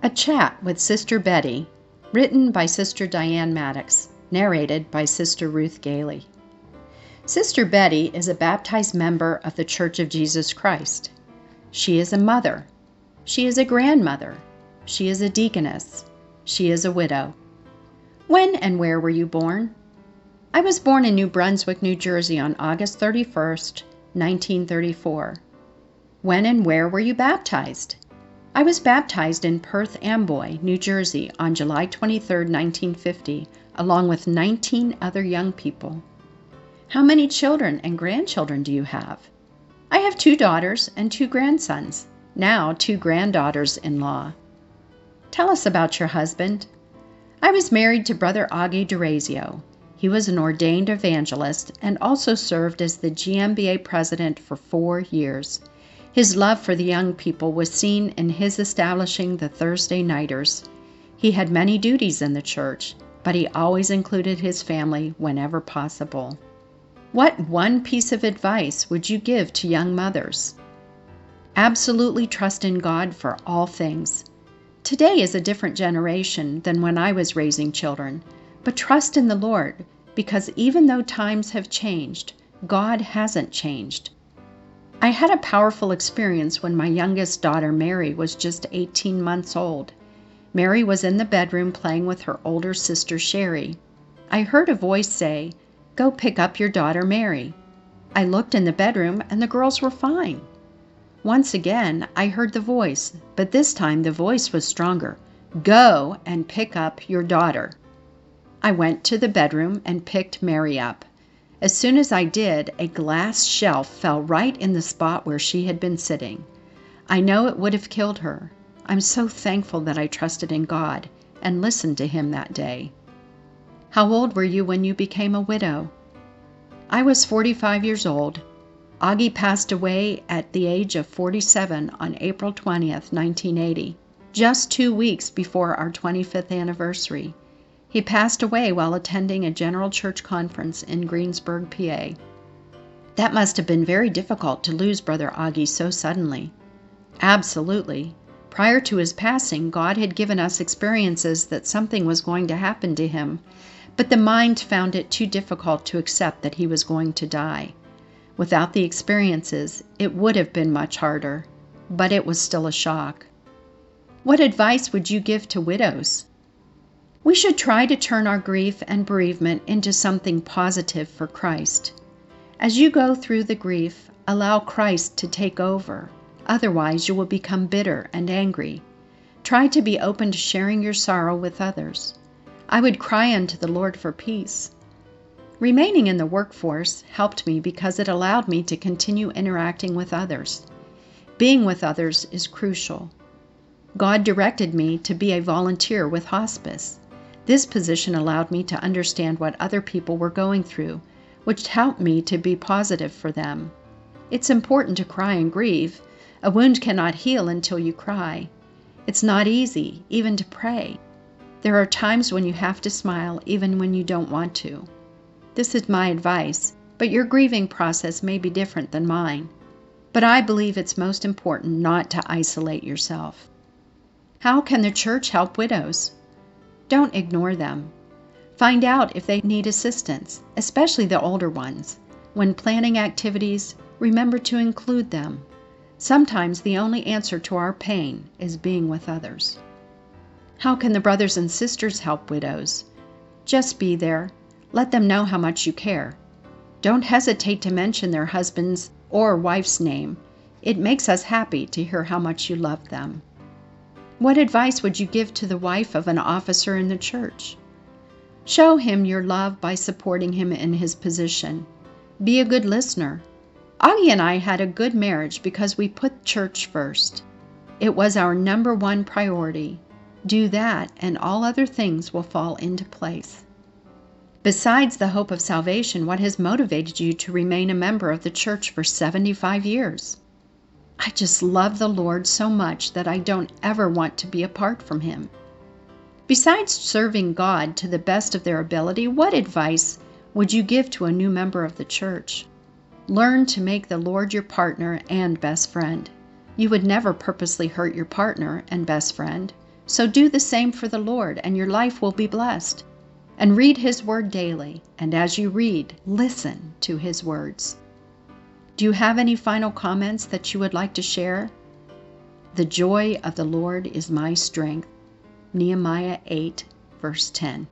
A Chat with Sister Betty, written by Sister Diane Maddox, narrated by Sister Ruth Gailey. Sister Betty is a baptized member of the Church of Jesus Christ. She is a mother. She is a grandmother. She is a deaconess. She is a widow. When and where were you born? I was born in New Brunswick, New Jersey on August 31st, 1934. When and where were you baptized? I was baptized in Perth Amboy, New Jersey on July 23, 1950, along with 19 other young people. How many children and grandchildren do you have? I have 2 daughters and 2 grandsons, now 2 granddaughters-in-law. Tell us about your husband. I was married to Brother Augie DeRazio. He was an ordained evangelist and also served as the GMBA president for 4 years. His love for the young people was seen in his establishing the Thursday Nighters. He had many duties in the church, but he always included his family whenever possible. What one piece of advice would you give to young mothers? Absolutely trust in God for all things. Today is a different generation than when I was raising children, but trust in the Lord, because even though times have changed, God hasn't changed. I had a powerful experience when my youngest daughter, Mary, was just 18 months old. Mary was in the bedroom playing with her older sister, Sherry. I heard a voice say, "Go pick up your daughter, Mary." I looked in the bedroom and the girls were fine. Once again, I heard the voice, but this time the voice was stronger. "Go and pick up your daughter." I went to the bedroom and picked Mary up. As soon as I did, a glass shelf fell right in the spot where she had been sitting. I know it would have killed her. I'm so thankful that I trusted in God and listened to Him that day. How old were you when you became a widow? I was 45 years old. Augie passed away at the age of 47 on April 20th, 1980, just 2 weeks before our 25th anniversary. He passed away while attending a general church conference in Greensburg, PA. That must have been very difficult to lose Brother Augie so suddenly. Absolutely. Prior to his passing, God had given us experiences that something was going to happen to him, but the mind found it too difficult to accept that he was going to die. Without the experiences, it would have been much harder, but it was still a shock. What advice would you give to widows? We should try to turn our grief and bereavement into something positive for Christ. As you go through the grief, allow Christ to take over. Otherwise, you will become bitter and angry. Try to be open to sharing your sorrow with others. I would cry unto the Lord for peace. Remaining in the workforce helped me because it allowed me to continue interacting with others. Being with others is crucial. God directed me to be a volunteer with hospice. This position allowed me to understand what other people were going through, which helped me to be positive for them. It's important to cry and grieve. A wound cannot heal until you cry. It's not easy, even to pray. There are times when you have to smile, even when you don't want to. This is my advice, but your grieving process may be different than mine. But I believe it's most important not to isolate yourself. How can the church help widows? Don't ignore them. Find out if they need assistance, especially the older ones. When planning activities, remember to include them. Sometimes the only answer to our pain is being with others. How can the brothers and sisters help widows? Just be there. Let them know how much you care. Don't hesitate to mention their husband's or wife's name. It makes us happy to hear how much you love them. What advice would you give to the wife of an officer in the church? Show him your love by supporting him in his position. Be a good listener. Augie and I had a good marriage because we put church first. It was our number 1 priority. Do that and all other things will fall into place. Besides the hope of salvation, what has motivated you to remain a member of the church for 75 years? I just love the Lord so much that I don't ever want to be apart from Him. Besides serving God to the best of their ability, what advice would you give to a new member of the church? Learn to make the Lord your partner and best friend. You would never purposely hurt your partner and best friend. So do the same for the Lord, and your life will be blessed. And read His Word daily, and as you read, listen to His words. Do you have any final comments that you would like to share? The joy of the Lord is my strength. Nehemiah 8, verse 10.